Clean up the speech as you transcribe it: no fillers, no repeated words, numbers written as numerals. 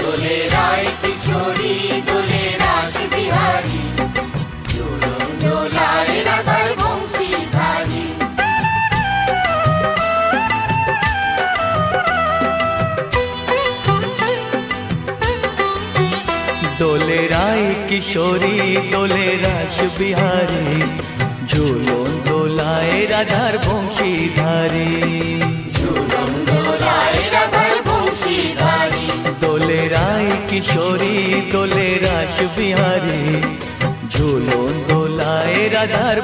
দোলে রায় কিশোরী দোলে রাস বিহারী, ঝুলন দোলায় রাধার বংশীধারী। দোলে রায় কিশোরী দোলে রাস বিহারী, ঝুলন দোলায় রাধার বংশীধারী। ঝুলন দোলায় রাধার বংশীধারী। দোলে রায় কিশোরী দোলে রাস বিহারী, ঝুলন দোলায় রাধার